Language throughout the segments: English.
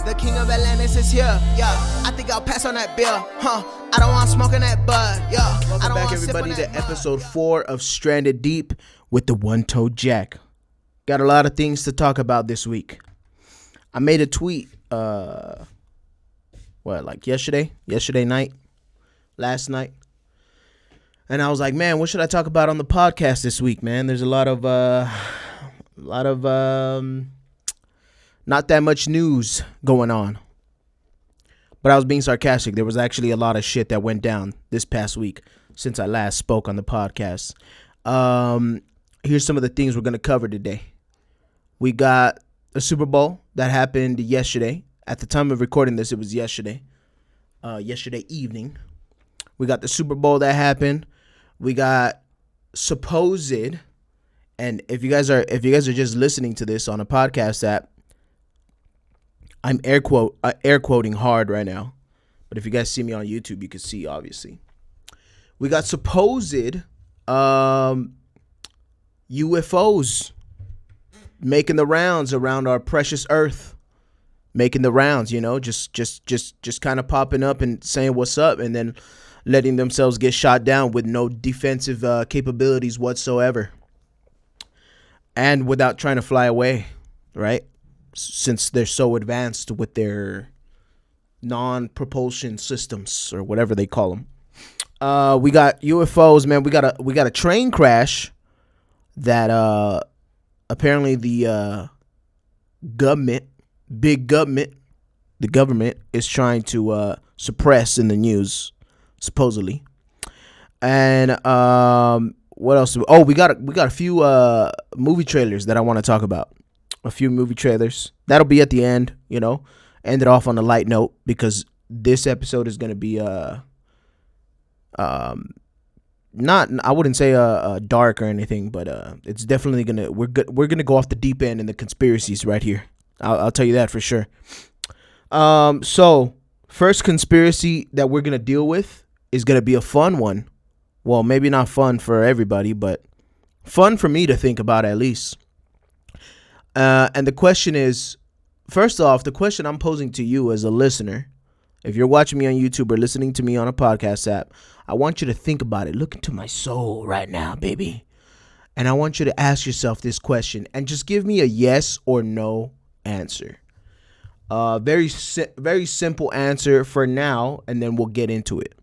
The king of Atlantis is here, yeah. I think I'll pass on that beer, huh? I don't want smoking that bud, yeah. Welcome back, everybody, to episode 4 of Stranded Deep with the OneToedJack. Got a lot of things to talk about this week. I made a tweet, yesterday night, last night. And I was like, man, what should I talk about on the podcast this week, man? There's a lot of not that much news going on. But I was being sarcastic. There was actually a lot of shit that went down this past week since I last spoke on the podcast. Here's some of the things we're going to cover today. We got a Super Bowl that happened yesterday. At the time of recording this, it was yesterday evening. We got the Super Bowl that happened. We got supposed, and if you guys are just listening to this on a podcast app, I'm air quoting hard right now. But if you guys see me on YouTube, you can see, obviously. We got supposed UFOs making the rounds around our precious Earth. Making the rounds, you know, just kind of popping up and saying what's up, and then letting themselves get shot down with no defensive capabilities whatsoever. And without trying to fly away, right? Since they're so advanced with their non-propulsion systems, or whatever they call them. We got UFOs, man. We got a train crash that apparently the government is trying to suppress in the news, supposedly. And what else? We got a few movie trailers that I want to talk about. A few movie trailers. That'll be at the end, you know. End it off on a light note, because this episode is going to be not, I wouldn't say dark or anything, but it's definitely we're gonna go off the deep end in the conspiracies right here. I'll tell you that for sure. So first conspiracy that we're gonna deal with is gonna be a fun one. Well, maybe not fun for everybody, but fun for me to think about at least. And the question is, first off, the question I'm posing to you as a listener, if you're watching me on YouTube or listening to me on a podcast app, I want you to think about it. Look into my soul right now, baby. And I want you to ask yourself this question and just give me a yes or no answer. Very simple answer for now, and then we'll get into it.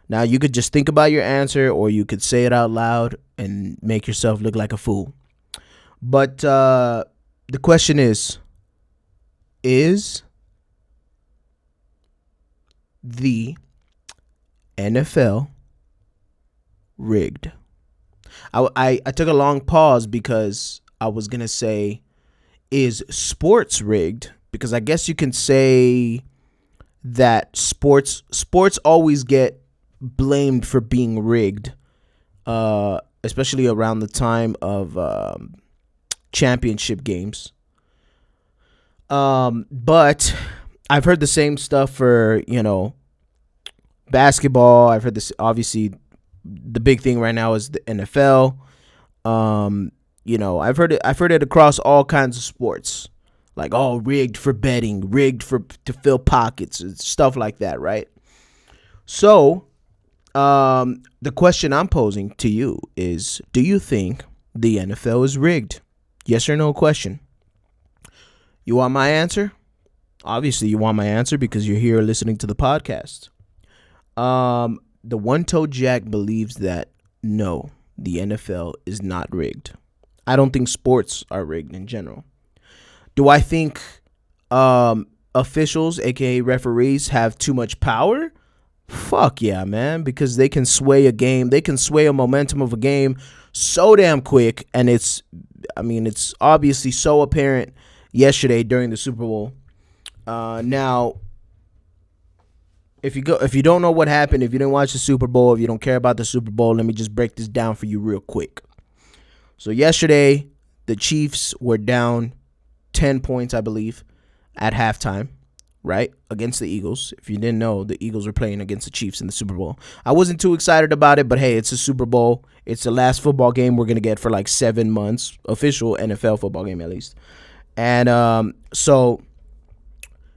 Now, you could just think about your answer, or you could say it out loud and make yourself look like a fool. But the question is the NFL rigged? I took a long pause because I was going to say, is sports rigged? Because I guess you can say that sports always get blamed for being rigged, especially around the time of championship games. But I've heard the same stuff for, you know, basketball. I've heard this, obviously the big thing right now is the NFL. You know, I've heard it across all kinds of sports. Like, oh, rigged for betting, rigged to fill pockets and stuff like that, right? So, the question I'm posing to you is, do you think the NFL is rigged? Yes or no question. You want my answer? Obviously, you want my answer because you're here listening to the podcast. The OneToedJack believes that no, the NFL is not rigged. I don't think sports are rigged in general. Do I think officials, aka referees, have too much power? Fuck yeah, man, because they can sway a game. They can sway a momentum of a game so damn quick, and it's obviously so apparent yesterday during the Super Bowl. Now, if you don't know what happened, if you didn't watch the Super Bowl, if you don't care about the Super Bowl, let me just break this down for you real quick. So yesterday, the Chiefs were down 10 points, I believe, at halftime, right, against the Eagles. If you didn't know, the Eagles were playing against the Chiefs in the Super Bowl. I wasn't too excited about it, but hey, it's a Super Bowl. It's the last football game we're going to get for like 7 months, official NFL football game at least. And so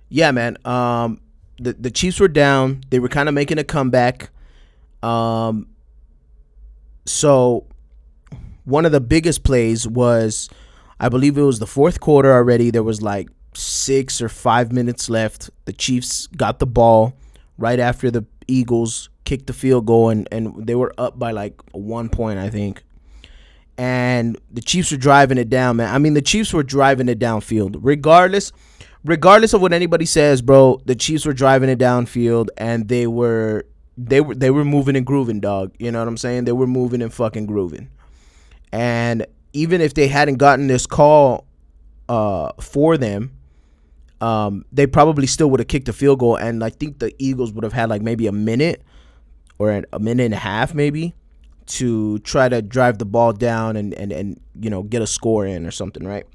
yeah, man. The Chiefs were down. They were kind of making a comeback. So one of the biggest plays was, I believe it was the fourth quarter already. There was like 6 or 5 minutes left. The Chiefs got the ball right after the Eagles kicked the field goal, and they were up by like 1 point, I think. And the Chiefs were driving it down, man. I mean, the Chiefs were driving it downfield. Regardless of what anybody says, bro, the Chiefs were driving it downfield, and they were moving and grooving, dog. You know what I'm saying? They were moving and fucking grooving. And even if they hadn't gotten this call for them, they probably still would have kicked a field goal, and I think the Eagles would have had like maybe a minute or a minute and a half maybe to try to drive the ball down and you know, get a score in or something, right?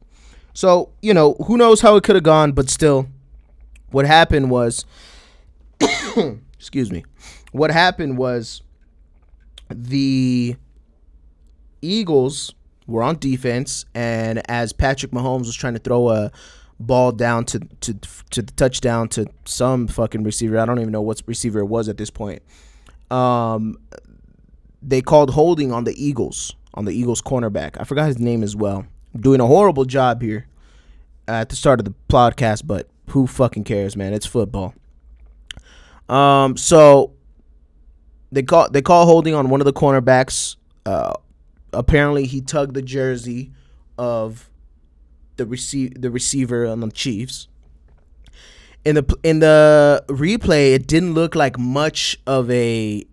So, you know, who knows how it could have gone, but still, what happened was excuse me. What happened was the Eagles were on defense, and as Patrick Mahomes was trying to throw a ball down to the touchdown to some fucking receiver, I don't even know what receiver it was at this point, they called holding on the Eagles cornerback. I forgot his name as well. I'm doing a horrible job here at the start of the podcast, but who fucking cares, man? It's football. So they call holding on one of the cornerbacks. Apparently he tugged the jersey of the receiver on the Chiefs. In the replay, it didn't look like much of a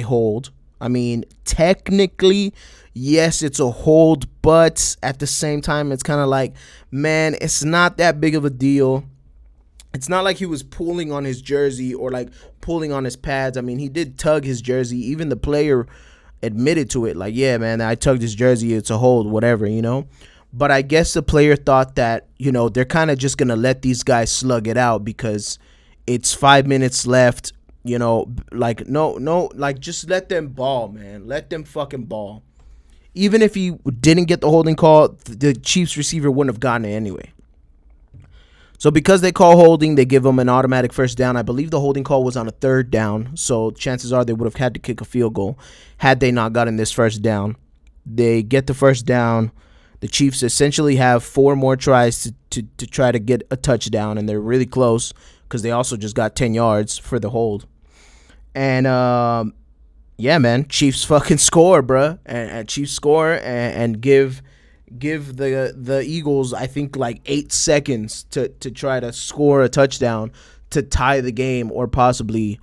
hold. I mean, technically, yes, it's a hold, but at the same time, it's kind of like, man, it's not that big of a deal. It's not like he was pulling on his jersey or like pulling on his pads. I mean, he did tug his jersey. Even the player admitted to it. Like, yeah, man, I tugged his jersey. It's a hold, whatever, you know. But I guess the player thought that, you know, they're kind of just going to let these guys slug it out because it's 5 minutes left. You know, like, no, like, just let them ball, man. Let them fucking ball. Even if he didn't get the holding call, the Chiefs receiver wouldn't have gotten it anyway. So because they call holding, they give them an automatic first down. I believe the holding call was on a third down, so chances are they would have had to kick a field goal had they not gotten this first down. They get the first down. The Chiefs essentially have 4 more tries to try to get a touchdown, and they're really close because they also just got 10 yards for the hold. And, yeah, man, Chiefs fucking score, bruh. And Chiefs score and give the Eagles, I think, like 8 seconds to try to score a touchdown to tie the game or possibly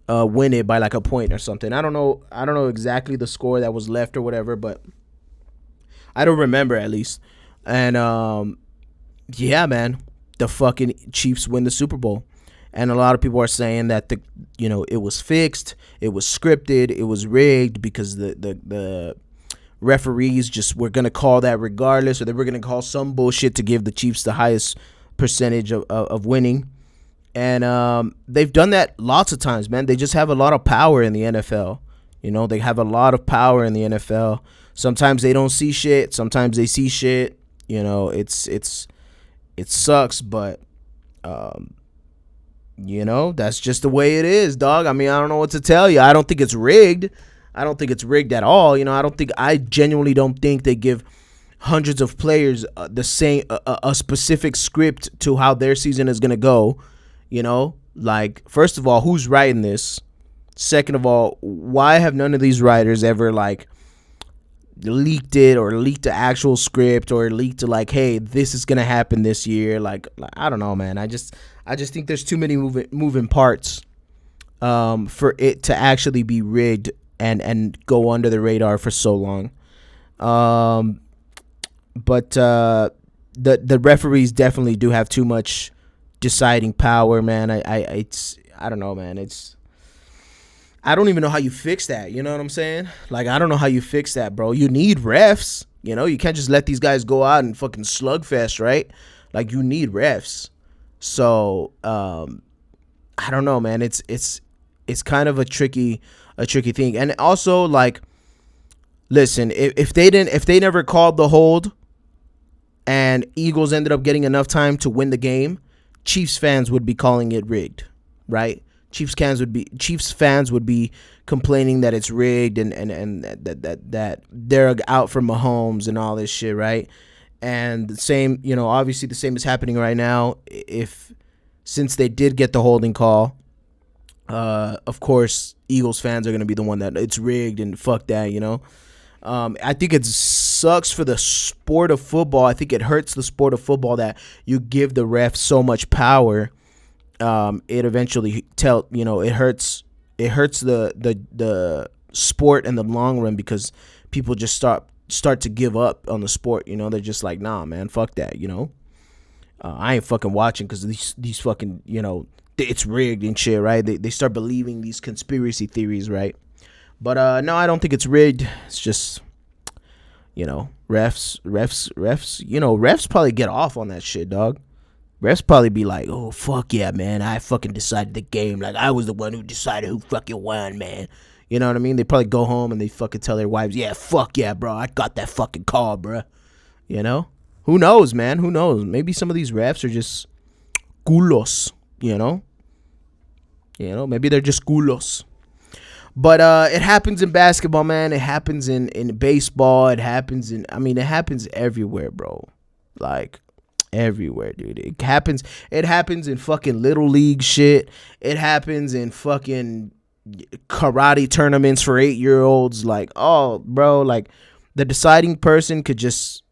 win it by like a point or something. I don't know exactly the score that was left or whatever, but I don't remember at least. And yeah, man, the fucking Chiefs win the Super Bowl. And a lot of people are saying that it was fixed, it was scripted, it was rigged because the referees just were going to call that regardless, or they were going to call some bullshit to give the Chiefs the highest percentage of winning. And they've done that lots of times, man. They just have a lot of power in the NFL. You know, they have a lot of power in the NFL. Sometimes they don't see shit. Sometimes they see shit. You know, it sucks, but you know, that's just the way it is, dog. I mean, I don't know what to tell you. I don't think it's rigged. I don't think it's rigged at all. You know, I genuinely don't think they give hundreds of players the same a specific script to how their season is gonna go. You know, like, first of all, who's writing this? Second of all, why have none of these writers ever like leaked it or leaked the actual script or leaked to like, hey, this is gonna happen this year? Like I don't know, man. I just think there's too many moving parts for it to actually be rigged and go under the radar for so long. But the referees definitely do have too much deciding power, man. I don't know, man. I don't even know how you fix that. You know what I'm saying? Like, I don't know how you fix that, bro. You need refs. You know, you can't just let these guys go out and fucking slugfest, right? Like, you need refs. So, I don't know, man. It's kind of a tricky thing. And also, like, listen, if they never called the hold and Eagles ended up getting enough time to win the game, Chiefs fans would be calling it rigged, right? Chiefs fans would be complaining that it's rigged and that they're out for Mahomes and all this shit, right? And the same, obviously the same is happening right now. Since they did get the holding call, of course Eagles fans are going to be the one that it's rigged and fuck that, I think it sucks for the sport of football. I think it hurts the sport of football that you give the ref so much power. It eventually it hurts the sport in the long run, because people just start to give up on the sport. They're just like, nah, man, fuck that. I ain't fucking watching because these fucking, it's rigged and shit, right? They start believing these conspiracy theories, right? But no, I don't think it's rigged. It's just, refs, refs probably get off on that shit, dog. Refs probably be like, oh, fuck yeah, man, I fucking decided the game. Like, I was the one who decided who fucking won, man. You know what I mean? They probably go home and they fucking tell their wives, yeah, fuck yeah, bro, I got that fucking call, bro. Who knows, man? Who knows? Maybe some of these refs are just culos, maybe they're just culos. But it happens in basketball, man. It happens in baseball. It happens everywhere, bro. Like, everywhere, dude. It happens in fucking little league shit. It happens in fucking karate tournaments for 8-year-olds. Like, oh, bro, like, the deciding person could just,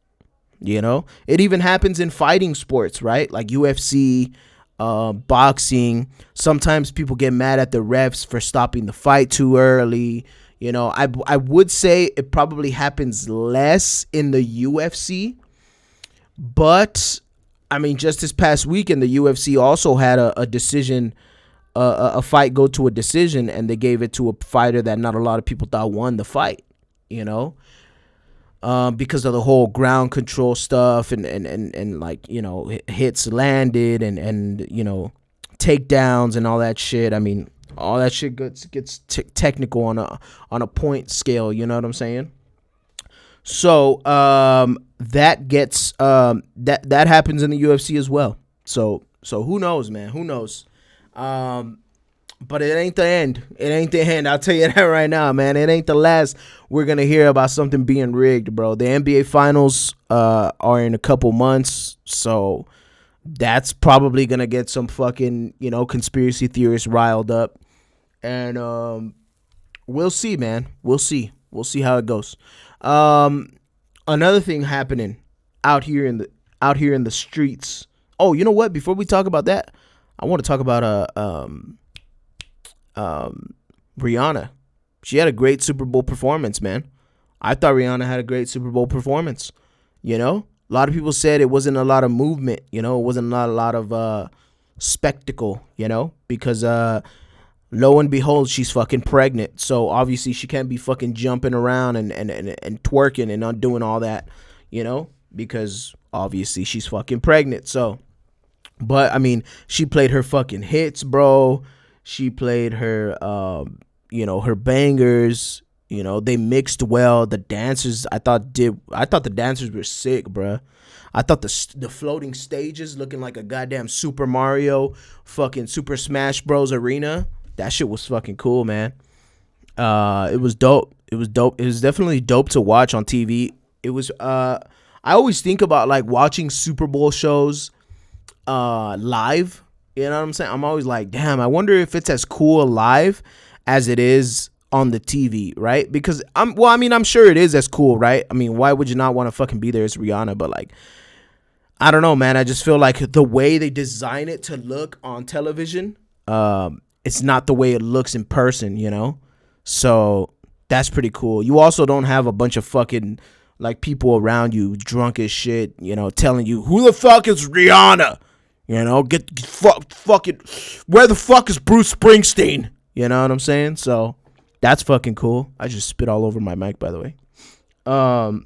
it even happens in fighting sports, right? Like UFC, boxing. Sometimes people get mad at the refs for stopping the fight too early. I would say it probably happens less in the UFC, but I mean, just this past weekend, the UFC also had a decision, a fight go to a decision, and they gave it to a fighter that not a lot of people thought won the fight, because of the whole ground control stuff and like, hits landed and takedowns and all that shit. I mean, all that shit gets technical on a point scale. You know what I'm saying? So that gets that happens in the UFC as well. So who knows, man? Who knows? But it ain't the end. It ain't the end. I'll tell you that right now, man. It ain't the last we're going to hear about something being rigged, bro. The NBA Finals are in a couple months, so that's probably going to get some fucking, conspiracy theorists riled up. And we'll see, man. We'll see. We'll see how it goes. Another thing happening out here in the streets. Oh, you know what? Before we talk about that, I want to talk about Rihanna. She had a great Super Bowl performance, man. I thought Rihanna had a great Super Bowl performance. A lot of people said it wasn't a lot of movement, it wasn't a lot of spectacle, because lo and behold, she's fucking pregnant. So obviously she can't be fucking jumping around and twerking and not doing all that, because obviously she's fucking pregnant. So, but I mean, she played her fucking hits, bro. She played her, her bangers. They mixed well. The dancers, I thought the dancers were sick, bruh. I thought the floating stages looking like a goddamn Super Mario, fucking Super Smash Bros. Arena. That shit was fucking cool, man. It was dope. It was definitely dope to watch on TV. It was. I always think about like watching Super Bowl shows, live. You know what I'm saying? I'm always like, damn, I wonder if it's as cool live as it is on the TV, right? Because I'm sure it is as cool, right? I mean, why would you not want to fucking be there as Rihanna? But like, I don't know, man. I just feel like the way they design it to look on television, it's not the way it looks in person, So that's pretty cool. You also don't have a bunch of fucking like people around you drunk as shit, telling you, who the fuck is Rihanna? Get fucking, where the fuck is Bruce Springsteen? You know what I'm saying? So that's fucking cool. I just spit all over my mic, by the way. So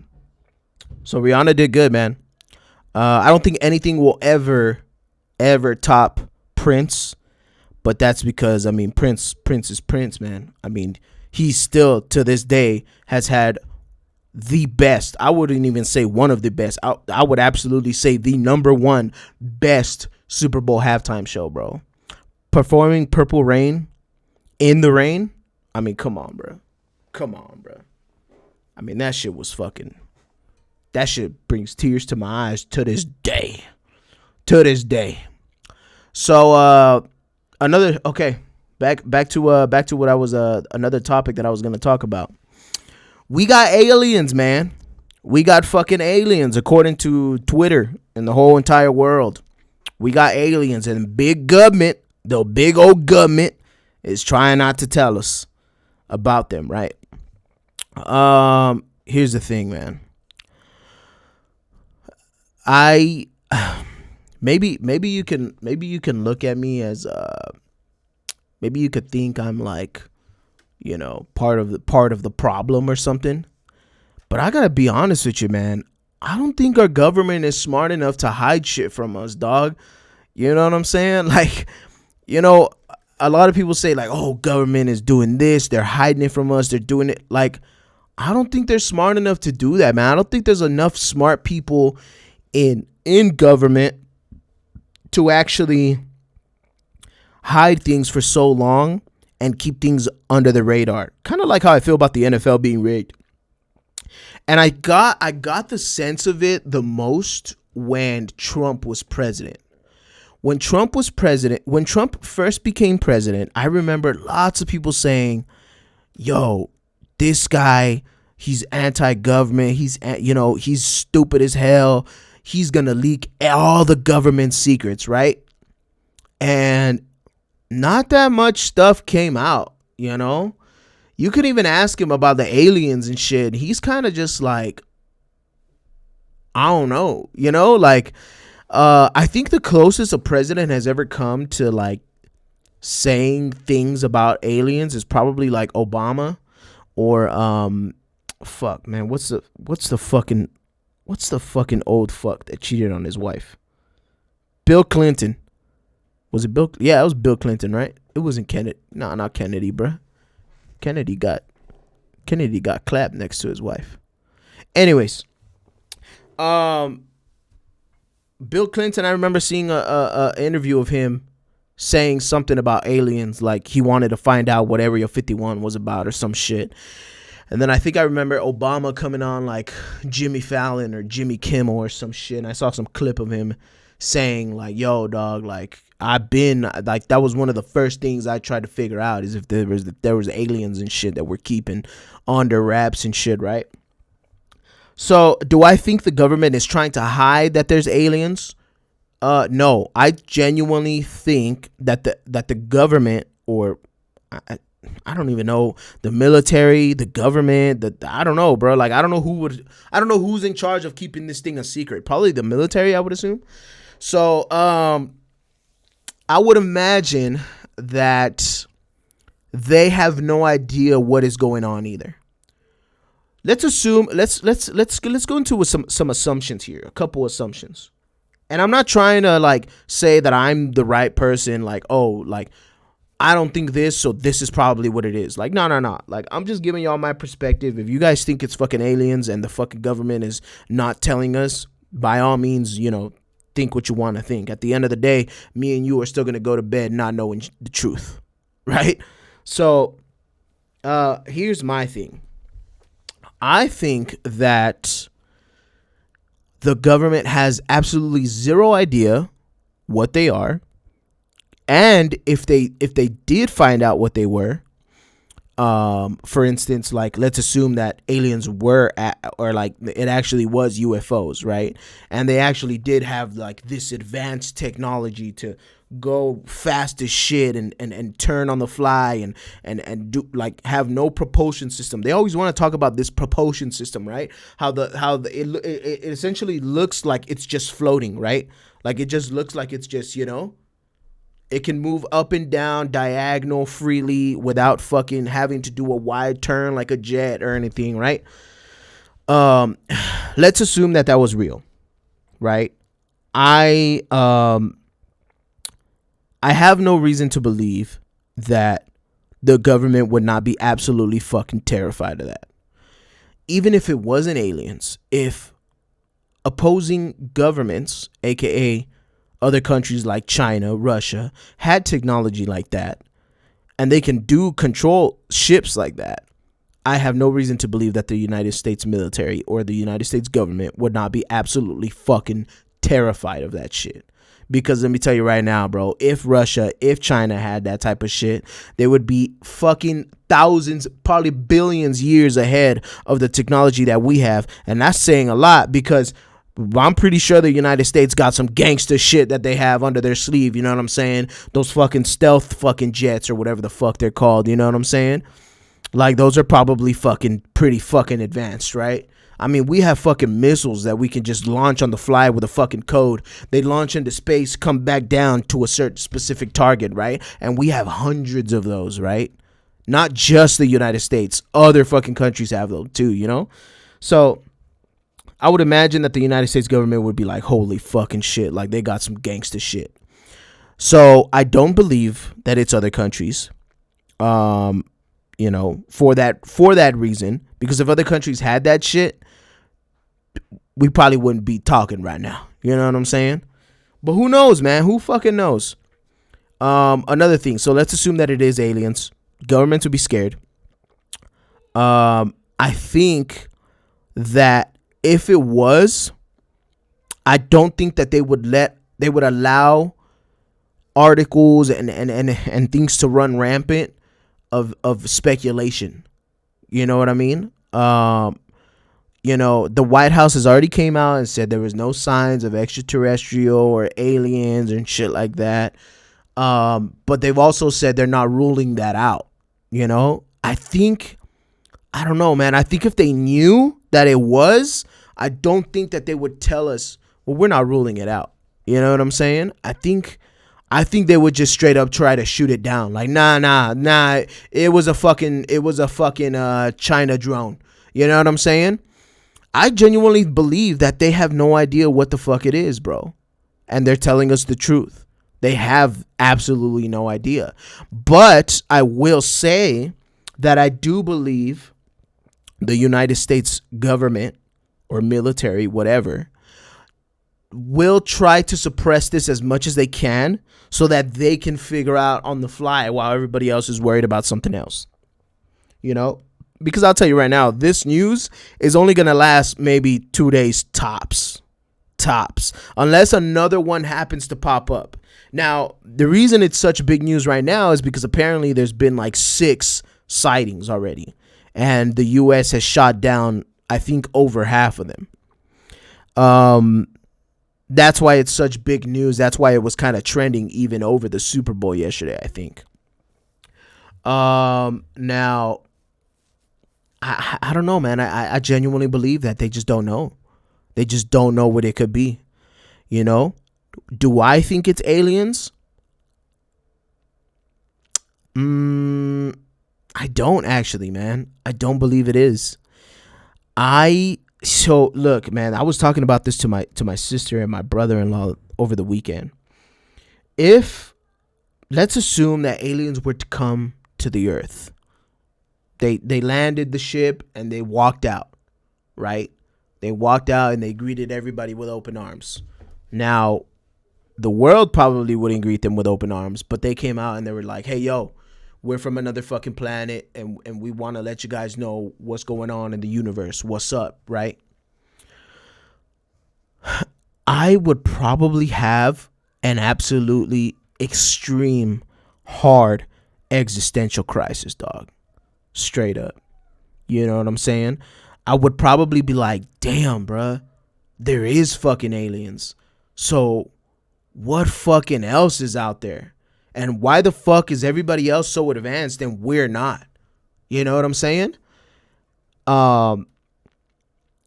Rihanna did good, man. I don't think anything will ever top Prince, but that's because, I mean, Prince is Prince, man. I mean, he still to this day has had the best. I wouldn't even say one of the best. I would absolutely say the number one best Super Bowl halftime show, bro. Performing Purple Rain in the rain. I mean, come on, bro. Come on, bro. I mean, that shit was fucking. That shit brings tears to my eyes to this day. To this day. So another back to what I was another topic that I was gonna talk about. We got aliens, man. We got fucking aliens, according to Twitter and the whole entire world. We got aliens, and big government, the big old government, is trying not to tell us about them, right? Here's the thing, man. Maybe you can look at me as maybe you could think I'm like, you know, part of the problem or something. But I gotta be honest with you, man. I don't think our government is smart enough to hide shit from us, dog. You know what I'm saying? Like, you know, a lot of people say like, oh, government is doing this, they're hiding it from us, they're doing it. Like, I don't think they're smart enough to do that, man. I don't think there's enough smart people in government to actually hide things for so long and keep things under the radar. Kind of like how I feel about the NFL being rigged. And I got the sense of it the most when Trump was president. When Trump first became president, I remember lots of people saying, yo, this guy, he's anti-government. He's stupid as hell. He's going to leak all the government secrets, right? And not that much stuff came out, you know? You could even ask him about the aliens and shit. He's kind of just like, I don't know, you know? Like, I think the closest a president has ever come to, like, saying things about aliens is probably, like, Obama or, fuck, man, what's the fucking old fuck that cheated on his wife? Bill Clinton. Was it Bill? Yeah, it was Bill Clinton, right? It wasn't Kennedy. No, not Kennedy, bruh. Kennedy got clapped next to his wife. Anyways, Bill Clinton, I remember seeing a interview of him saying something about aliens, like he wanted to find out what Area 51 was about or some shit. And then I think I remember Obama coming on like Jimmy Fallon or Jimmy Kimmel or some shit. And I saw some clip of him saying like, yo, dog, like that was one of the first things I tried to figure out is if there was aliens and shit that we're keeping under wraps and shit, right? So do I think the government is trying to hide that there's aliens? No, I genuinely think that the government, or I don't even know, the military, the government, I don't know, bro. Like, I don't know who's in charge of keeping this thing a secret. Probably the military, I would assume. So, I would imagine that they have no idea what is going on either. Let's assume, let's go into some assumptions here, a couple assumptions. And I'm not trying to like say that I'm the right person, like, oh, like, I don't think this, so this is probably what it is. Like, no. Like, I'm just giving y'all my perspective. If you guys think it's fucking aliens and the fucking government is not telling us, by all means, you know, think what you want to think. At the end of the day, me and you are still going to go to bed not knowing the truth, right? So, here's my thing. I think that the government has absolutely zero idea what they are. And if they did find out what they were, for instance, like, let's assume that aliens were or like it actually was UFOs, right? And they actually did have like this advanced technology to go fast as shit and turn on the fly and do like have no propulsion system. They always want to talk about this propulsion system, right? It essentially looks like it's just floating, right? Like it just looks like it's just, you know, it can move up and down diagonal freely without fucking having to do a wide turn like a jet or anything, right? Let's assume that was real, right? I have no reason to believe that the government would not be absolutely fucking terrified of that. Even if it wasn't aliens, if opposing governments, aka other countries like China, Russia, had technology like that, and they can control ships like that, I have no reason to believe that the United States military or the United States government would not be absolutely fucking terrified of that shit. Because let me tell you right now, bro, if China had that type of shit, they would be fucking thousands, probably billions years ahead of the technology that we have. And that's saying a lot, because I'm pretty sure the United States got some gangster shit that they have under their sleeve. You know what I'm saying? Those fucking stealth fucking jets or whatever the fuck they're called. You know what I'm saying? Like, those are probably fucking pretty fucking advanced, right? I mean, we have fucking missiles that we can just launch on the fly with a fucking code. They launch into space, come back down to a certain specific target, right? And we have hundreds of those, right? Not just the United States. Other fucking countries have those too, you know? So I would imagine that the United States government would be like, holy fucking shit, like they got some gangster shit. So I don't believe that it's other countries. You know, for that reason, because if other countries had that shit, we probably wouldn't be talking right now. You know what I'm saying? But who knows, man? Who fucking knows? Another thing. So let's assume that it is aliens. Governments would be scared. I think that if it was, I don't think that they would allow articles and things to run rampant of speculation. You know what I mean? You know, the White House has already came out and said there was no signs of extraterrestrial or aliens and shit like that. But they've also said they're not ruling that out. You know, I don't know, man. I think if they knew that it was, I don't think that they would tell us, well, we're not ruling it out. You know what I'm saying? I think they would just straight up try to shoot it down. Like, nah. It was a fucking China drone. You know what I'm saying? I genuinely believe that they have no idea what the fuck it is, bro. And they're telling us the truth. They have absolutely no idea. But I will say that I do believe the United States government or military, whatever, will try to suppress this as much as they can so that they can figure out on the fly while everybody else is worried about something else. You know, because I'll tell you right now, this news is only going to last maybe 2 days tops, unless another one happens to pop up. Now, the reason it's such big news right now is because apparently there's been like 6 sightings already, and the U.S. has shot down, I think, over half of them. That's why it's such big news. That's why it was kind of trending even over the Super Bowl yesterday, I think. Now, I don't know, man. I genuinely believe that they just don't know. They just don't know what it could be. You know? Do I think it's aliens? I don't actually, man. I don't believe it is. So look, man, I was talking about this to my sister and my brother-in-law over the weekend. Let's assume that aliens were to come to the earth. They landed the ship and they walked out, right? They walked out and they greeted everybody with open arms. Now, the world probably wouldn't greet them with open arms, but they came out and they were like, hey, yo, we're from another fucking planet, and we want to let you guys know what's going on in the universe. What's up, right? I would probably have an absolutely extreme, hard existential crisis, dog. Straight up. You know what I'm saying? I would probably be like, damn, bruh, there is fucking aliens. So what fucking else is out there? And why the fuck is everybody else so advanced and we're not? You know what I'm saying?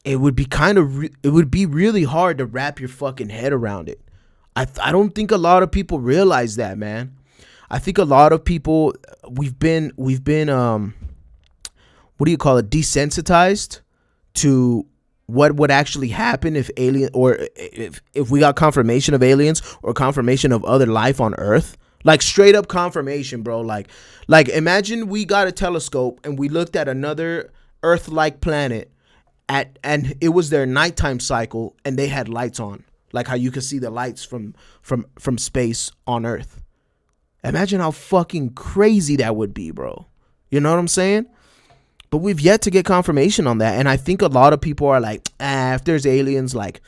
It would be really hard to wrap your fucking head around it. I don't think a lot of people realize that, man. I think a lot of people, we've been what do you call it? Desensitized to what would actually happen if if we got confirmation of aliens or confirmation of other life on Earth. Like straight up confirmation, bro. Like imagine we got a telescope and we looked at another Earth-like planet and it was their nighttime cycle and they had lights on, like how you can see the lights from space on Earth. Imagine how fucking crazy that would be, bro. You know what I'm saying? But we've yet to get confirmation on that. And I think a lot of people are like, if there's aliens, like,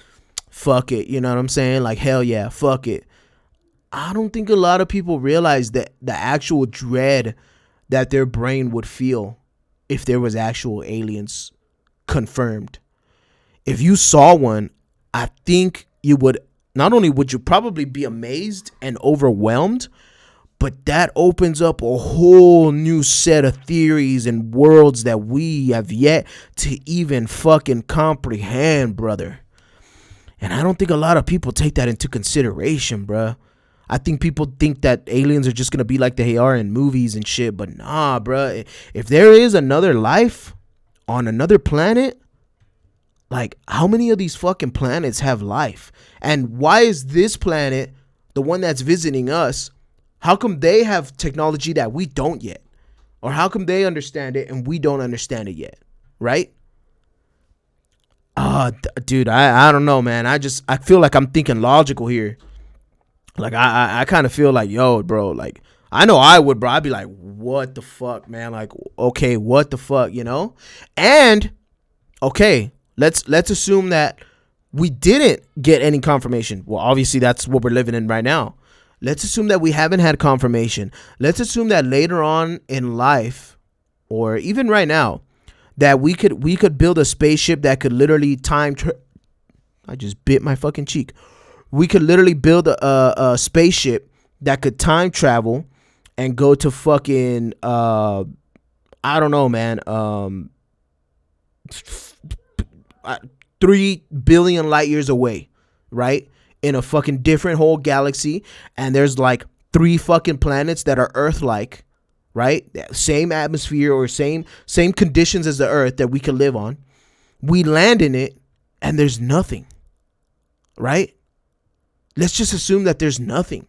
fuck it. You know what I'm saying? Like, hell yeah, fuck it. I don't think a lot of people realize that the actual dread that their brain would feel if there was actual aliens confirmed. If you saw one, I think you would, not only would you probably be amazed and overwhelmed, but that opens up a whole new set of theories and worlds that we have yet to even fucking comprehend, brother. And I don't think a lot of people take that into consideration, bruh. I think people think that aliens are just going to be like they are in movies and shit. But nah, bruh. If there is another life on another planet, like, how many of these fucking planets have life? And why is this planet, the one that's visiting us, how come they have technology that we don't yet? Or how come they understand it and we don't understand it yet? Right? Dude, I don't know, man. I feel like I'm thinking logical here. Like, I kind of feel like, yo, bro, like, I know I would, bro. I'd be like, what the fuck, man? Like, okay, what the fuck, you know? And, okay, let's assume that we didn't get any confirmation. Well, obviously, that's what we're living in right now. Let's assume that we haven't had confirmation. Let's assume that later on in life, or even right now, that we could build a spaceship that could literally I just bit my fucking cheek. We could literally build a spaceship that could time travel and go to fucking I don't know, man. 3 billion light years away, right? In a fucking different whole galaxy, and there's like 3 fucking planets that are Earth-like, right? Same atmosphere or same conditions as the Earth that we can live on. We land in it, and there's nothing, right? Let's just assume that there's nothing.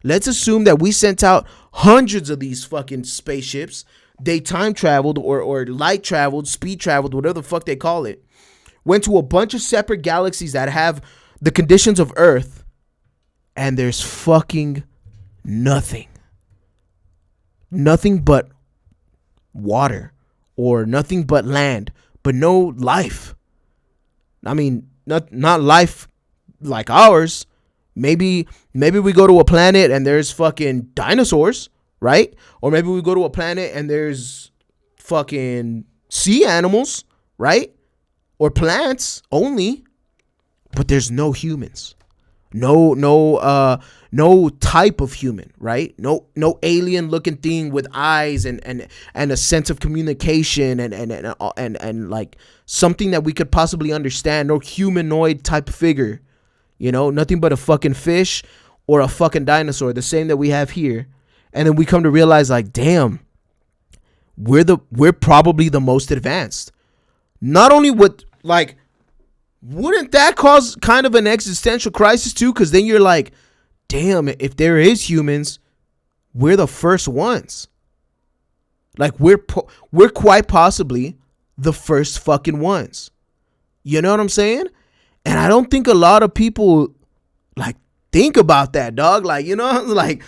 Let's assume that we sent out hundreds of these fucking spaceships. They time traveled or light traveled, speed traveled, whatever the fuck they call it. Went to a bunch of separate galaxies that have the conditions of Earth, and there's fucking nothing. Nothing but water, or nothing but land, but no life. I mean, not life like ours. Maybe we go to a planet and there's fucking dinosaurs, right? Or maybe we go to a planet and there's fucking sea animals, right? Or plants only. But there's no humans, no type of human, right? No alien looking thing with eyes and a sense of communication and like something that we could possibly understand. No humanoid type figure, you know, nothing but a fucking fish or a fucking dinosaur, the same that we have here. And then we come to realize, like, damn, we're probably the most advanced. Not only with, like, wouldn't that cause kind of an existential crisis too? Because then you're like, damn, if there is humans, we're the first ones. Like, we're quite possibly the first fucking ones. You know what I'm saying? And I don't think a lot of people, like, think about that, dog. Like, you know, like,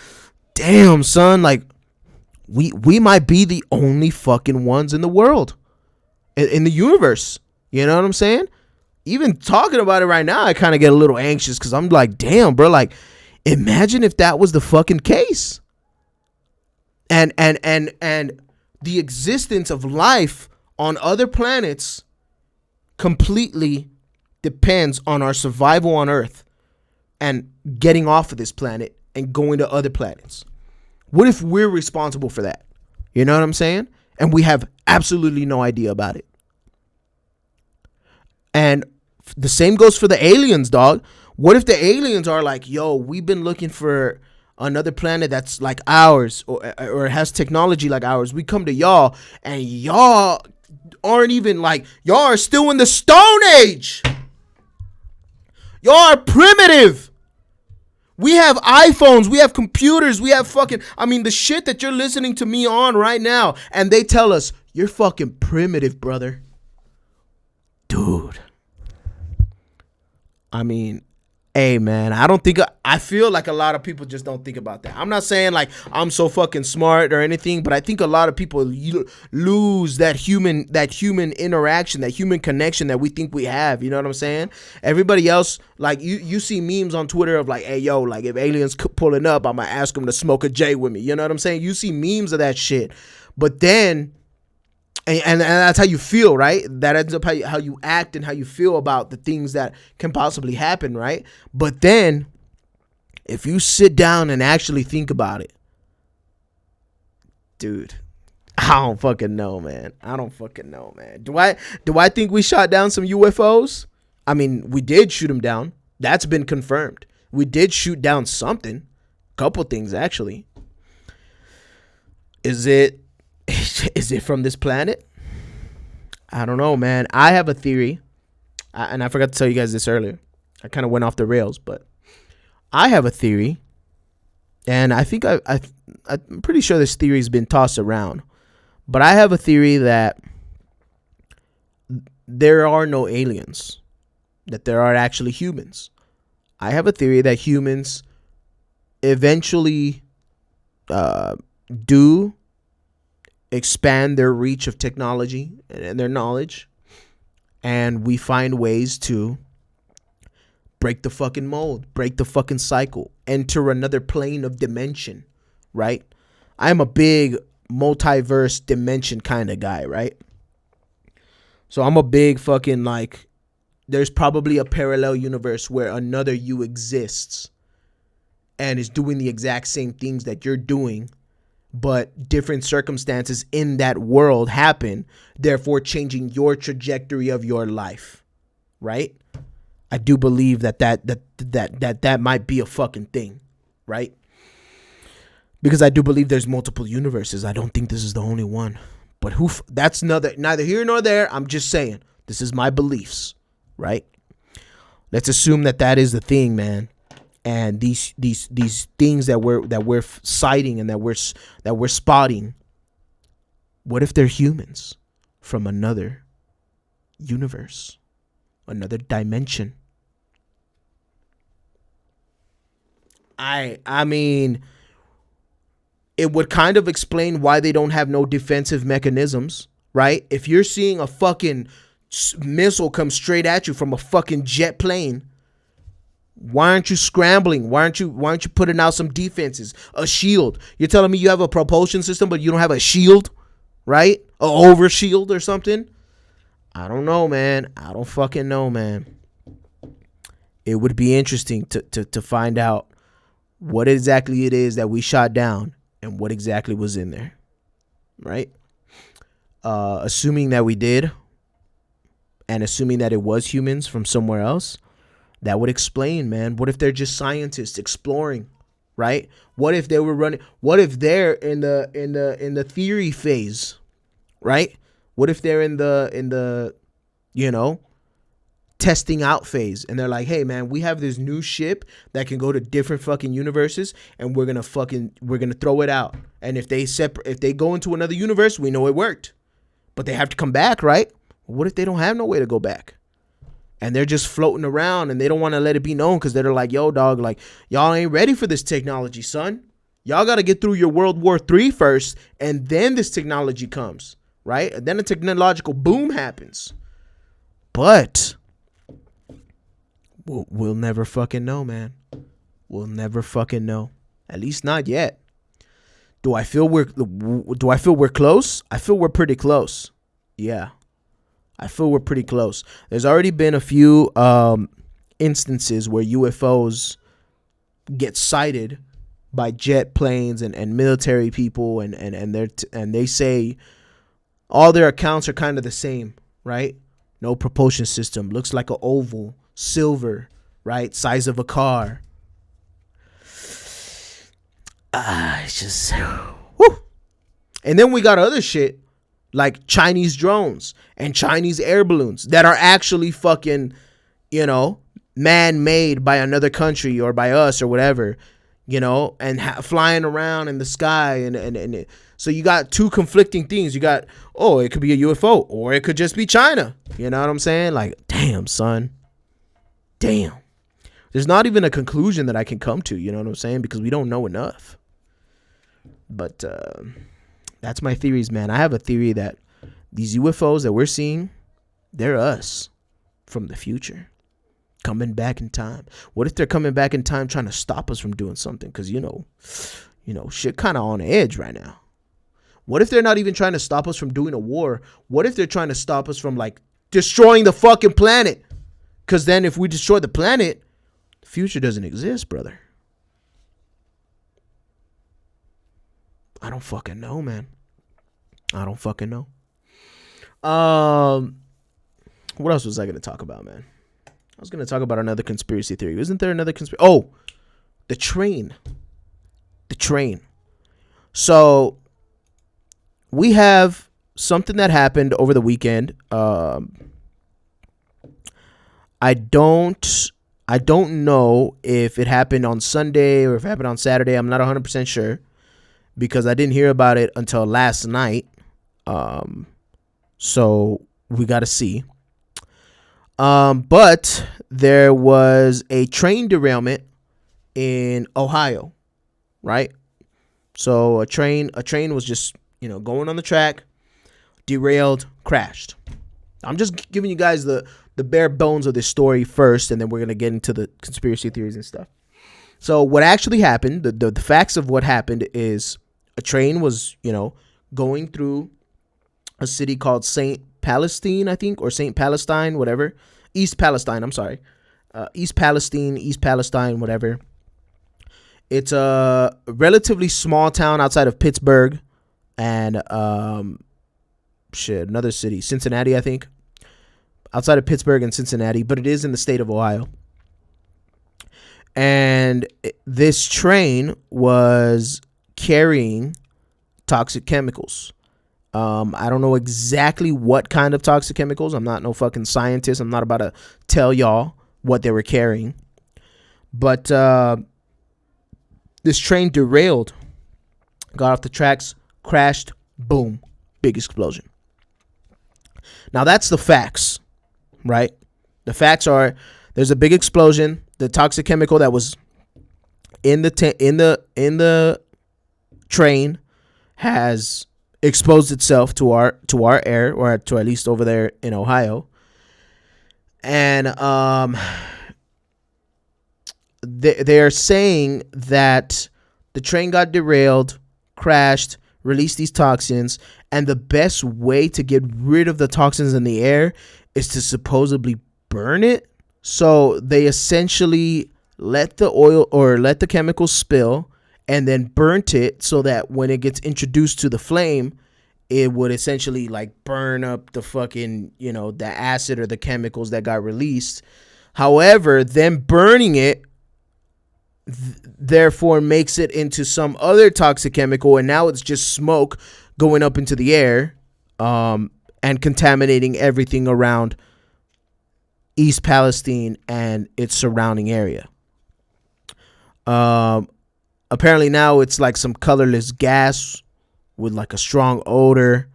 damn, son, like, we might be the only fucking ones in the world, in the universe. You know what I'm saying? Even talking about it right now, I kind of get a little anxious because I'm like, damn, bro, like, imagine if that was the fucking case. And the existence of life on other planets completely depends on our survival on Earth and getting off of this planet and going to other planets. What if we're responsible for that? You know what I'm saying? And we have absolutely no idea about it. And the same goes for the aliens, dog. What if the aliens are like, yo, we've been looking for another planet that's like ours or has technology like ours. We come to y'all and y'all aren't even like, y'all are still in the Stone Age. Y'all are primitive. We have iPhones, we have computers, we have fucking, I mean, the shit that you're listening to me on right now, and they tell us, you're fucking primitive, brother. Dude. I mean, Hey man, I feel like a lot of people just don't think about that. I'm not saying like I'm so fucking smart or anything, but I think a lot of people lose that human interaction, that human connection that we think we have. You know what I'm saying? Everybody else, like you see memes on Twitter of like, hey yo, like if aliens pulling up, I'm gonna ask them to smoke a J with me. You know what I'm saying? You see memes of that shit, but then. And that's how you feel, right? That ends up how you act and how you feel about the things that can possibly happen, right? But then, if you sit down and actually think about it, dude, I don't fucking know, man. Do I think we shot down some UFOs? I mean, we did shoot them down. That's been confirmed. We did shoot down something. A couple things, actually. Is it from this planet? I don't know, man. I have a theory, and I forgot to tell you guys this earlier. I kind of went off the rails, but I have a theory, and I think I'm pretty sure this theory's been tossed around, but I have a theory that there are no aliens, that there are actually humans. I have a theory that humans eventually do expand their reach of technology and their knowledge, and we find ways to break the fucking mold, break the fucking cycle, enter another plane of dimension, right? I'm a big multiverse dimension kind of guy, right? So I'm a big fucking like, there's probably a parallel universe where another you exists and is doing the exact same things that you're doing, but different circumstances in that world happen, therefore changing your trajectory of your life, right? I do believe that might be a fucking thing, right? Because I do believe there's multiple universes. I don't think this is the only one. But that's neither here nor there. I'm just saying, this is my beliefs, right? Let's assume that is the thing, man. And these things that we're citing and that we're spotting, what if they're humans from another universe, another dimension? I mean, it would kind of explain why they don't have no defensive mechanisms, right? If you're seeing a fucking missile come straight at you from a fucking jet plane, why aren't you scrambling? Why aren't you putting out some defenses? A shield. You're telling me you have a propulsion system, but you don't have a shield, right? A over shield or something? I don't know, man. I don't fucking know, man. It would be interesting to find out what exactly it is that we shot down and what exactly was in there, right? Assuming that we did, and assuming that it was humans from somewhere else, that would explain, man. What if they're just scientists exploring, right? What if they were running? What if they're in the theory phase, right? What if they're in the testing out phase, and they're like, hey man, we have this new ship that can go to different fucking universes, and we're gonna throw it out. And if they go into another universe, we know it worked, but they have to come back, right? What if they don't have no way to go back? And they're just floating around and they don't want to let it be known because they're like, yo, dog, like, y'all ain't ready for this technology, son. Y'all got to get through your World War III first, and then this technology comes, right? And then a technological boom happens. But we'll never fucking know, man. We'll never fucking know. At least not yet. Do I feel we're close? I feel we're pretty close. Yeah. I feel we're pretty close. There's already been a few instances where UFOs get sighted by jet planes and military people, and they say all their accounts are kind of the same, right? No propulsion system. Looks like an oval, silver, right? Size of a car. It's just, whew. And then we got other shit like Chinese drones and Chinese air balloons that are actually fucking, man-made by another country or by us or whatever, and flying around in the sky. And so you got two conflicting things. You got, it could be a UFO or it could just be China. You know what I'm saying? Like, damn, son. Damn. There's not even a conclusion that I can come to, you know what I'm saying? Because we don't know enough. But that's my theories, man. I have a theory that these UFOs that we're seeing, they're us from the future coming back in time. What if they're coming back in time trying to stop us from doing something? Because, you know, shit kind of on edge right now. What if they're not even trying to stop us from doing a war? What if they're trying to stop us from, like, destroying the fucking planet? Because then if we destroy the planet, the future doesn't exist, brother. I don't fucking know, man. I don't fucking know. What else was I going to talk about, man? I was going to talk about another conspiracy theory. Isn't there another conspiracy? Oh, the train. The train. So we have something that happened over the weekend. I don't know if it happened on Sunday or if it happened on Saturday. I'm not 100% sure because I didn't hear about it until last night. So we got to see. But there was a train derailment in Ohio, right? So a train was just, going on the track, derailed, crashed. I'm just giving you guys the bare bones of this story first, and then we're going to get into the conspiracy theories and stuff. So what actually happened, the facts of what happened is a train was, going through a city called St. Palestine, I think, or St. Palestine, whatever. East Palestine, I'm sorry. East Palestine, whatever. It's a relatively small town outside of Pittsburgh and another city, Cincinnati, I think. Outside of Pittsburgh and Cincinnati, but it is in the state of Ohio. And this train was carrying toxic chemicals. I don't know exactly what kind of toxic chemicals. I'm not no fucking scientist. I'm not about to tell y'all what they were carrying. But this train derailed, got off the tracks, crashed, boom, big explosion. Now that's the facts, right? The facts are there's a big explosion. The toxic chemical that was in the train has exposed itself to our air, or to at least over there in Ohio. And they're saying that the train got derailed, crashed, released these toxins, and the best way to get rid of the toxins in the air is to supposedly burn it. So they essentially let the chemicals spill and then burnt it so that when it gets introduced to the flame, it would essentially like burn up the fucking, the acid or the chemicals that got released. However, them burning it therefore makes it into some other toxic chemical, and now it's just smoke going up into the air and contaminating everything around East Palestine and its surrounding area. Apparently now it's like some colorless gas with like a strong odor.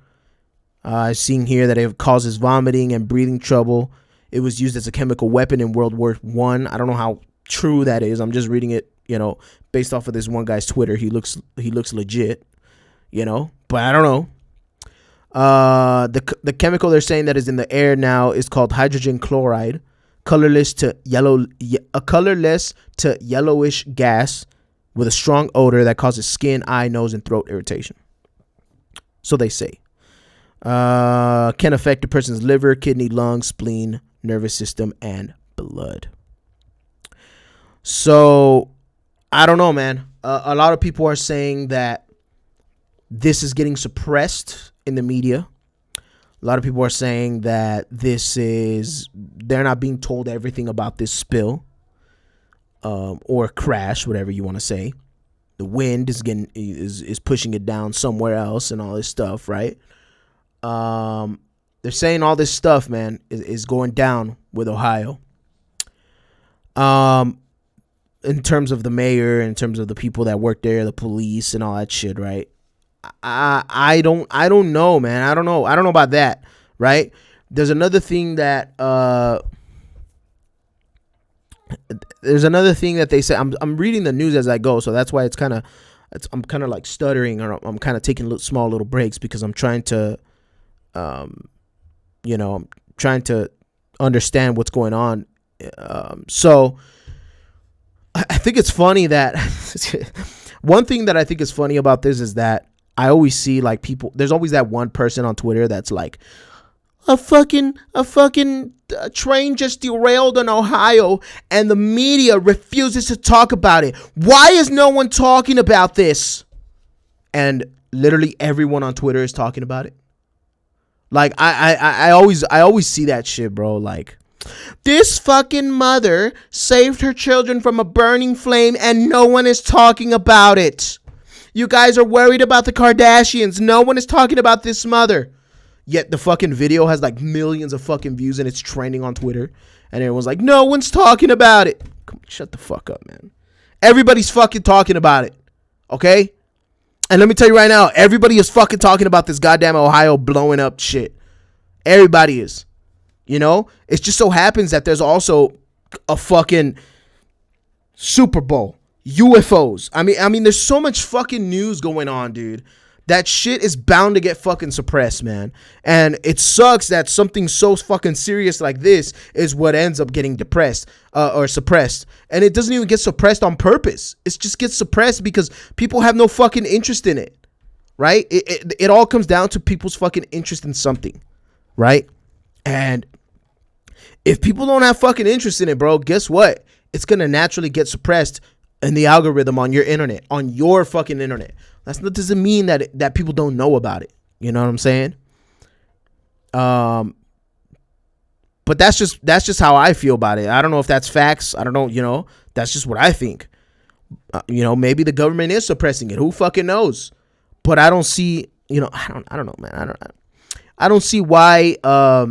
I've seen here that it causes vomiting and breathing trouble. It was used as a chemical weapon in World War I. I don't know how true that is. I'm just reading it, based off of this one guy's Twitter. He looks legit, but I don't know. The chemical they're saying that is in the air now is called hydrogen chloride, colorless to yellowish gas with a strong odor that causes skin, eye, nose, and throat irritation. So they say. Can affect a person's liver, kidney, lungs, spleen, nervous system, and blood. So I don't know, man. A lot of people are saying that this is getting suppressed in the media. A lot of people are saying that they're not being told everything about this spill or crash, whatever you want to say. The wind is pushing it down somewhere else and all this stuff, right? They're saying all this stuff, man, is going down with Ohio. In terms of the mayor, in terms of the people that work there, the police and all that shit, right? I don't know, man. I don't know about that, right? There's another thing that there's another thing that they say. I'm reading the news as I go, so that's why I'm kind of like stuttering, or I'm kind of taking small little breaks because I'm trying to, I'm trying to understand what's going on. So I think it's funny that one thing that I think is funny about this is that I always see like people. There's always that one person on Twitter that's like, a fucking train just derailed in Ohio and the media refuses to talk about it. Why is no one talking about this? And literally everyone on Twitter is talking about it. Like I always see that shit, bro. Like, this fucking mother saved her children from a burning flame and no one is talking about it. You guys are worried about the Kardashians. No one is talking about this mother. Yet the fucking video has like millions of fucking views and it's trending on Twitter. And everyone's like, no one's talking about it. Come, shut the fuck up, man. Everybody's fucking talking about it. Okay? And let me tell you right now, everybody is fucking talking about this goddamn Ohio blowing up shit. Everybody is. You know? It just so happens that there's also a fucking Super Bowl. UFOs. I mean, there's so much fucking news going on, dude. That shit is bound to get fucking suppressed, man. And it sucks that something so fucking serious like this is what ends up getting depressed or suppressed. And it doesn't even get suppressed on purpose. It just gets suppressed because people have no fucking interest in it, right? It all comes down to people's fucking interest in something, right? And if people don't have fucking interest in it, bro, guess what? It's going to naturally get suppressed in the algorithm on your internet, on your fucking internet. That doesn't mean that people don't know about it. You know what I'm saying? But that's just how I feel about it. I don't know if that's facts. I don't know. That's just what I think. Maybe the government is suppressing it. Who fucking knows? But I don't see. I don't know, man. I don't see why. I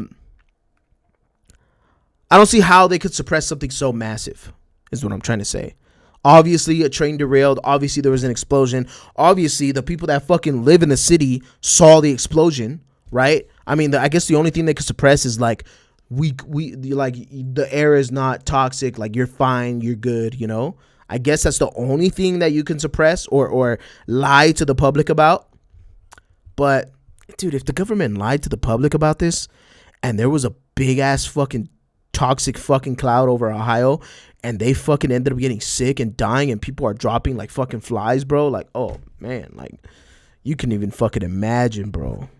don't see how they could suppress something so massive. Is what I'm trying to say. Obviously, a train derailed. Obviously, there was an explosion. Obviously, the people that fucking live in the city saw the explosion, right? I mean, I guess the only thing they could suppress is like, the air is not toxic. Like, you're fine. You're good, I guess that's the only thing that you can suppress or lie to the public about. But, dude, if the government lied to the public about this and there was a big-ass fucking toxic fucking cloud over Ohio and they fucking ended up getting sick and dying and people are dropping like fucking flies, bro, like, oh man, like, you can even fucking imagine, bro,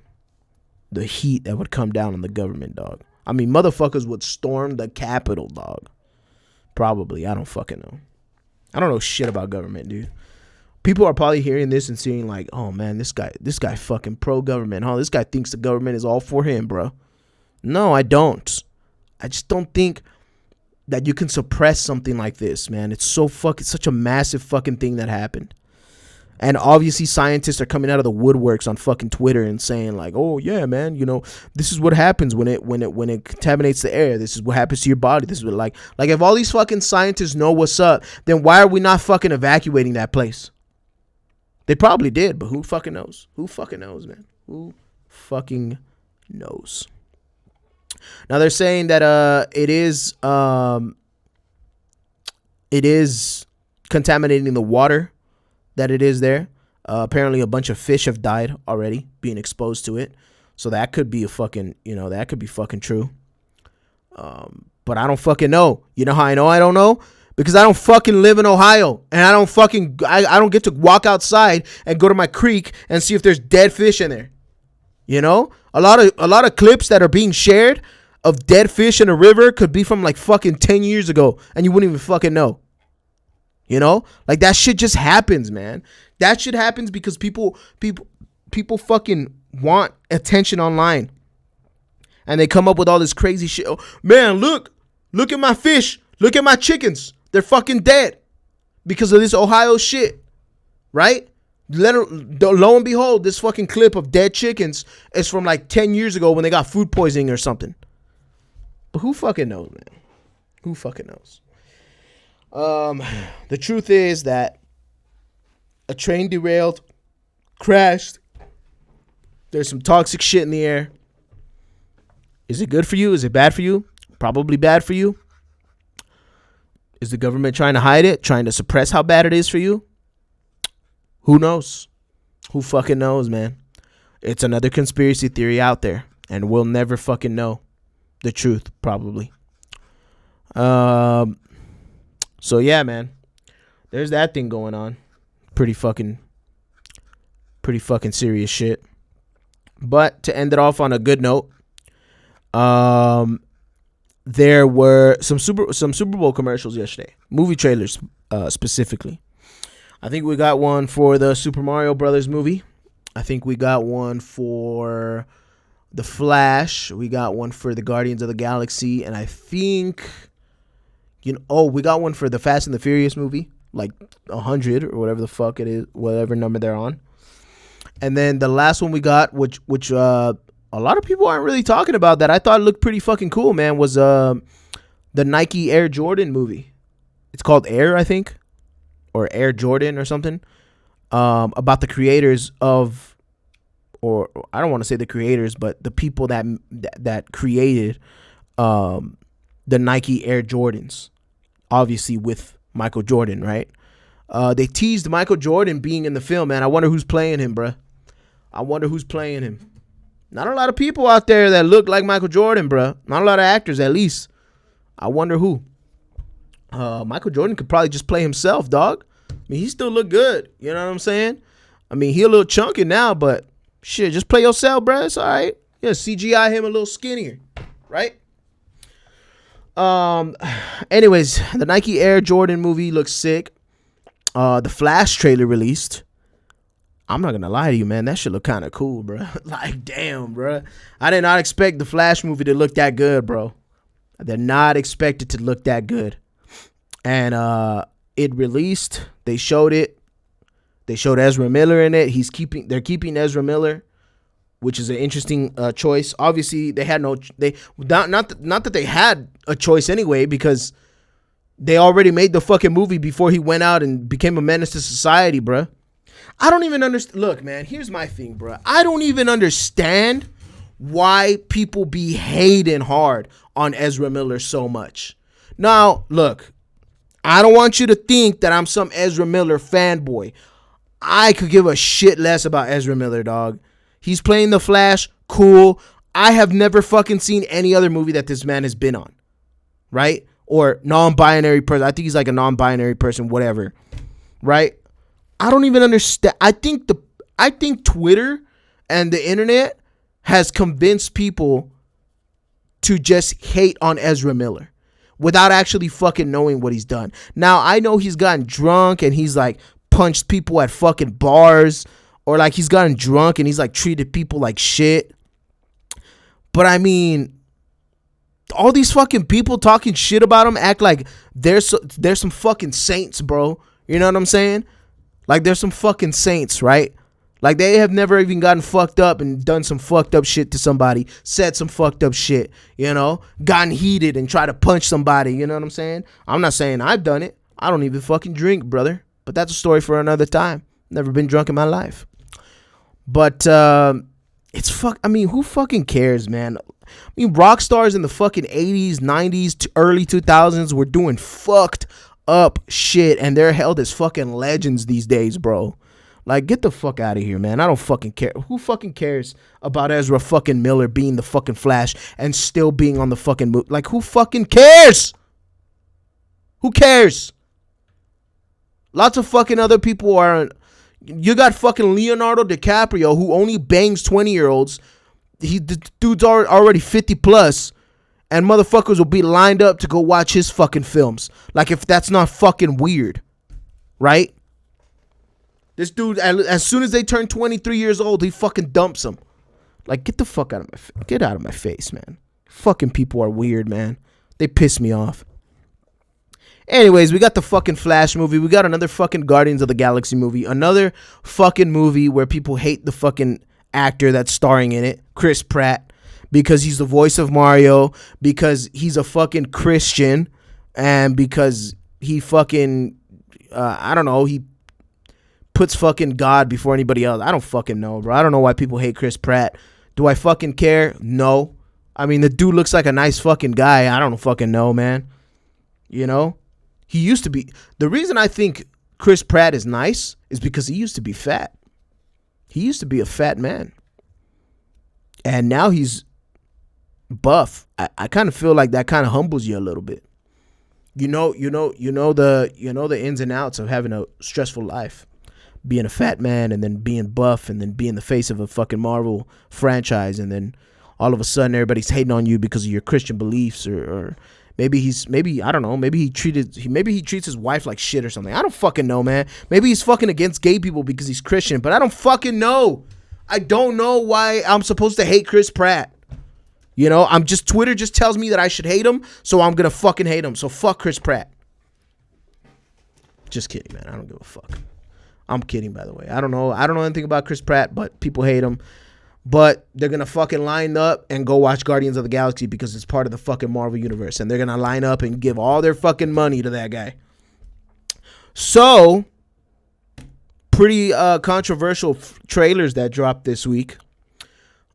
the heat that would come down on the government, dog. I mean, motherfuckers would storm the Capitol, dog. Probably. I don't fucking know. I don't know shit about government, dude. People are probably hearing this and seeing like, oh man, this guy fucking pro-government, huh? This guy thinks the government is all for him, bro. No, I don't. I just don't think that you can suppress something like this, man. It's such a massive fucking thing that happened. And obviously scientists are coming out of the woodworks on fucking Twitter and saying like, oh yeah, man, this is what happens when it contaminates the air. This is what happens to your body. This is what like if all these fucking scientists know what's up, then why are we not fucking evacuating that place? They probably did, but who fucking knows? Who fucking knows, man? Who fucking knows? Now they're saying that it is contaminating the water that it is there. Apparently a bunch of fish have died already being exposed to it. So that could be that could be fucking true. But I don't fucking know. You know how I know I don't know? Because I don't fucking live in Ohio and I don't get to walk outside and go to my creek and see if there's dead fish in there. A lot of clips that are being shared of dead fish in a river could be from like fucking 10 years ago and you wouldn't even fucking know. Like that shit just happens, man. That shit happens because people fucking want attention online. And they come up with all this crazy shit. Oh, man, look at my fish. Look at my chickens. They're fucking dead because of this Ohio shit, right? Lo and behold, this fucking clip of dead chickens is from like 10 years ago when they got food poisoning or something. But who fucking knows, man? Who fucking knows? The truth is that a train derailed, crashed. There's some toxic shit in the air. Is it good for you? Is it bad for you? Probably bad for you. Is the government trying to hide it? Trying to suppress how bad it is for you? Who knows? Who fucking knows, man? It's another conspiracy theory out there, and we'll never fucking know the truth, probably. So yeah, man. There's that thing going on. Pretty fucking serious shit. But to end it off on a good note, there were some Super Bowl commercials yesterday. Movie trailers, specifically. I think we got one for the Super Mario Brothers movie. I think we got one for The Flash. We got one for the Guardians of the Galaxy. And I think, we got one for the Fast and the Furious movie. Like 100 or whatever the fuck it is. Whatever number they're on. And then the last one we got, which a lot of people aren't really talking about that I thought looked pretty fucking cool, man, was the Nike Air Jordan movie. It's called Air, I think. Or Air Jordan or something. About the creators of, or I don't want to say the creators, but the people that created the Nike Air Jordans, obviously with Michael Jordan, right? They teased Michael Jordan being in the film, man. I wonder who's playing him, bruh. I wonder who's playing him. Not a lot of people out there that look like Michael Jordan, bruh. Not a lot of actors, at least. I wonder who. Michael Jordan could probably just play himself, dog. I mean, he still look good. You know what I'm saying? I mean, he a little chunky now, but shit, just play yourself, bruh. It's all right. Yeah, CGI him a little skinnier, right? Anyways, the Nike Air Jordan movie looks sick. The Flash trailer released. I'm not gonna lie to you, man. That shit look kind of cool, bro. Like, damn, bro. I did not expect the Flash movie to look that good, bro. I did not expect it to look that good. And it released. They showed it. They showed Ezra Miller in it. They're keeping Ezra Miller, which is an interesting choice. Obviously, they had not that they had a choice anyway, because they already made the fucking movie before he went out and became a menace to society, bruh. I don't even understand. Look, man, here's my thing, bruh. I don't even understand why people be hating hard on Ezra Miller so much. Now, look, I don't want you to think that I'm some Ezra Miller fanboy. I could give a shit less about Ezra Miller, dog. He's playing the Flash, cool. I have never fucking seen any other movie that this man has been on, right? Or non-binary person. I think he's like a non-binary person, whatever, right? I don't even understand. I think Twitter and the internet has convinced people to just hate on Ezra Miller without actually fucking knowing what he's done. Now, I know he's gotten drunk and he's like punched people at fucking bars, or like he's gotten drunk and he's like treated people like shit. But I mean, all these fucking people talking shit about him act like there's some fucking saints, bro. You know what I'm saying? Like, there's some fucking saints, right? Like, they have never even gotten fucked up and done some fucked up shit to somebody, said some fucked up shit, you know, gotten heated and tried to punch somebody, you know what I'm saying? I'm not saying I've done it. I don't even fucking drink, brother. But that's a story for another time. Never been drunk in my life. But, I mean, who fucking cares, man? I mean, rock stars in the fucking 80s, 90s, early 2000s were doing fucked up shit, and they're held as fucking legends these days, bro. Like, get the fuck out of here, man. I don't fucking care. Who fucking cares about Ezra fucking Miller being the fucking Flash and still being on the fucking movie? Like, who fucking cares? Who cares? Lots of fucking other people are. You got fucking Leonardo DiCaprio, who only bangs 20-year-olds. The dude's already 50 plus. And motherfuckers will be lined up to go watch his fucking films. Like, if that's not fucking weird. Right? This dude, as soon as they turn 23 years old, he fucking dumps them. Like, get the fuck out of my face, man. Fucking people are weird, man. They piss me off. Anyways, we got the fucking Flash movie. We got another fucking Guardians of the Galaxy movie. Another fucking movie where people hate the fucking actor that's starring in it, Chris Pratt. Because he's the voice of Mario, because he's a fucking Christian, and because he fucking, I don't know, he puts fucking God before anybody else. I don't fucking know, bro. I don't know why people hate Chris Pratt. Do I fucking care? No. I mean, the dude looks like a nice fucking guy. I don't fucking know, man. You know? He used to be. The reason I think Chris Pratt is nice is because he used to be fat. He used to be a fat man. And now he's buff. I kind of feel like that kind of humbles you a little bit. You know the ins and outs of having a stressful life. Being a fat man and then being buff and then being the face of a fucking Marvel franchise, and then all of a sudden everybody's hating on you because of your Christian beliefs, or maybe I don't know, maybe he treats his wife like shit or something. I don't fucking know, man. Maybe he's fucking against gay people because he's Christian, but I don't fucking know. I don't know why I'm supposed to hate Chris Pratt. You know, Twitter just tells me that I should hate him, so I'm gonna fucking hate him. So fuck Chris Pratt. Just kidding, man. I don't give a fuck. I'm kidding, by the way. I don't know anything about Chris Pratt, but people hate him. But they're gonna fucking line up and go watch Guardians of the Galaxy because it's part of the fucking Marvel universe, and they're gonna line up and give all their fucking money to that guy. So, pretty controversial trailers that dropped this week.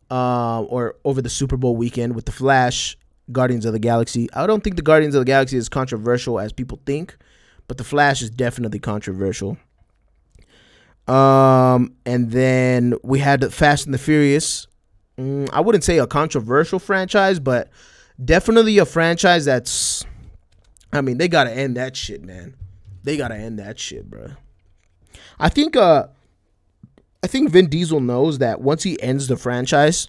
Or over the Super Bowl weekend with The Flash, Guardians of the Galaxy. I don't think the Guardians of the Galaxy is controversial as people think, but The Flash is definitely controversial. And then we had the Fast and the Furious. I wouldn't say a controversial franchise, but definitely a franchise that's, I mean, they gotta end that shit, man. They gotta end that shit, bro. I think Vin Diesel knows that once he ends the franchise,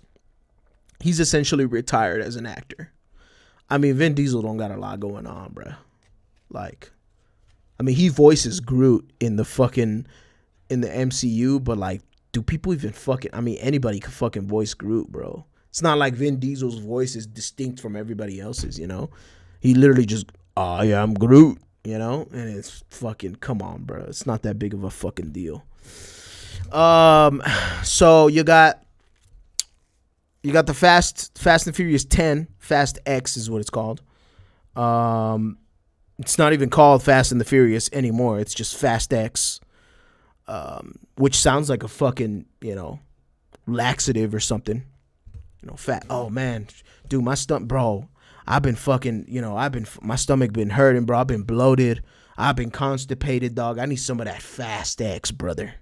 he's essentially retired as an actor. I mean, Vin Diesel don't got a lot going on, bro. Like, I mean, he voices Groot in the MCU, but like, do people even fucking, I mean, anybody can fucking voice Groot, bro. It's not like Vin Diesel's voice is distinct from everybody else's, you know? He literally just, yeah, I'm Groot, you know? And it's fucking, come on, bro. It's not that big of a fucking deal. So you got the Fast and Furious 10, Fast X is what it's called. It's not even called Fast and the Furious anymore. It's just Fast X, which sounds like a fucking, you know, laxative or something. You know, fat. Oh man, dude, my stomach, bro. I've been fucking, you know, my stomach been hurting, bro. I've been bloated. I've been constipated, dog. I need some of that Fast X, brother.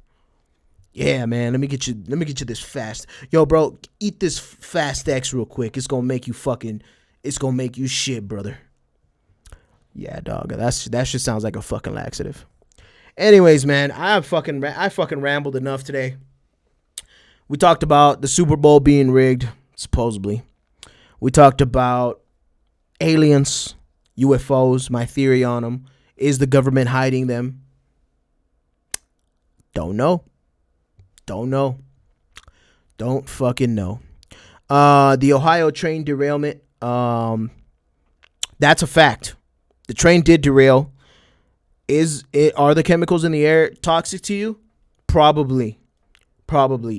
Yeah, man, let me get you this fast. Yo, bro, eat this Fast X real quick. It's gonna make you shit, brother. Yeah, dog, that shit sounds like a fucking laxative. Anyways, man, I fucking rambled enough today. We talked about the Super Bowl being rigged, supposedly. We talked about aliens, UFOs, my theory on them. Is the government hiding them? Don't know. Don't fucking know. The Ohio train derailment, that's a fact. The train did derail. Are the chemicals in the air toxic to you? Probably.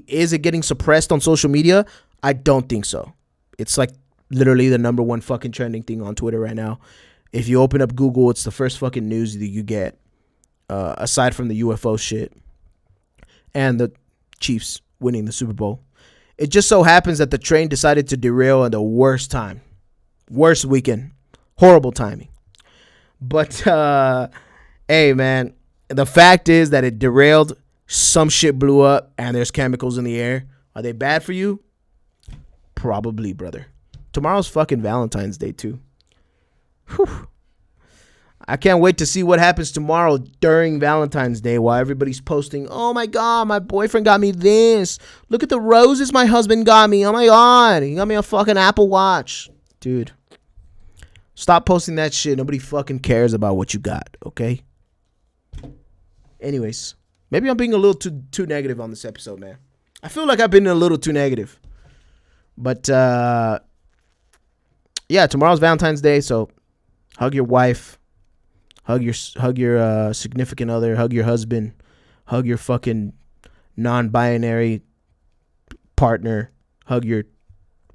Is it getting suppressed on social media? I don't think so. It's like literally the number one fucking trending thing on Twitter right now. If you open up Google, it's the first fucking news that you get, aside from the UFO shit and the Chiefs winning the Super Bowl. It just so happens that the train decided to derail at the worst time. Worst weekend. Horrible timing. But, hey, man, the fact is that it derailed. Some shit blew up and there's chemicals in the air. Are they bad for you? Probably, brother. Tomorrow's fucking Valentine's Day, too. Whew. I can't wait to see what happens tomorrow during Valentine's Day while everybody's posting, oh my God, my boyfriend got me this. Look at the roses my husband got me. Oh my God, he got me a fucking Apple Watch. Dude, stop posting that shit. Nobody fucking cares about what you got, okay? Anyways, maybe I'm being a little too negative on this episode, man. I feel like I've been a little too negative. But, yeah, tomorrow's Valentine's Day, so hug your wife. Hug your significant other. Hug your husband. Hug your fucking non-binary partner. Hug your,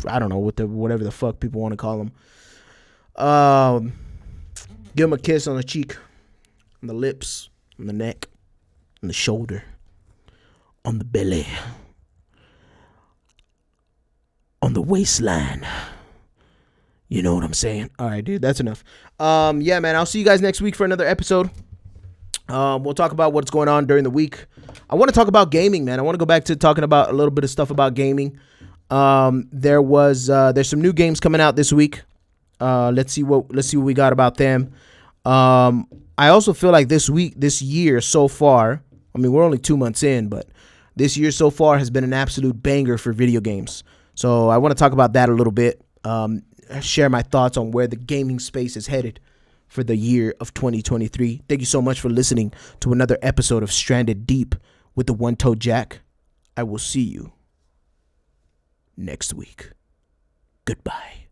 I don't know, whatever the fuck people want to call them. Give them a kiss on the cheek, on the lips, on the neck, on the shoulder, on the belly, on the waistline. You know what I'm saying? All right, dude, that's enough. Yeah, man, I'll see you guys next week for another episode. We'll talk about what's going on during the week. I want to talk about gaming, man. I want to go back to talking about a little bit of stuff about gaming. There's some new games coming out this week. Let's see what we got about them. I also feel like this year so far, I mean, we're only 2 months in, but this year so far has been an absolute banger for video games. So I want to talk about that a little bit. Share my thoughts on where the gaming space is headed for the year of 2023. Thank you so much for listening to another episode of Stranded Deep with the OneToedJack. I will see you next week. Goodbye.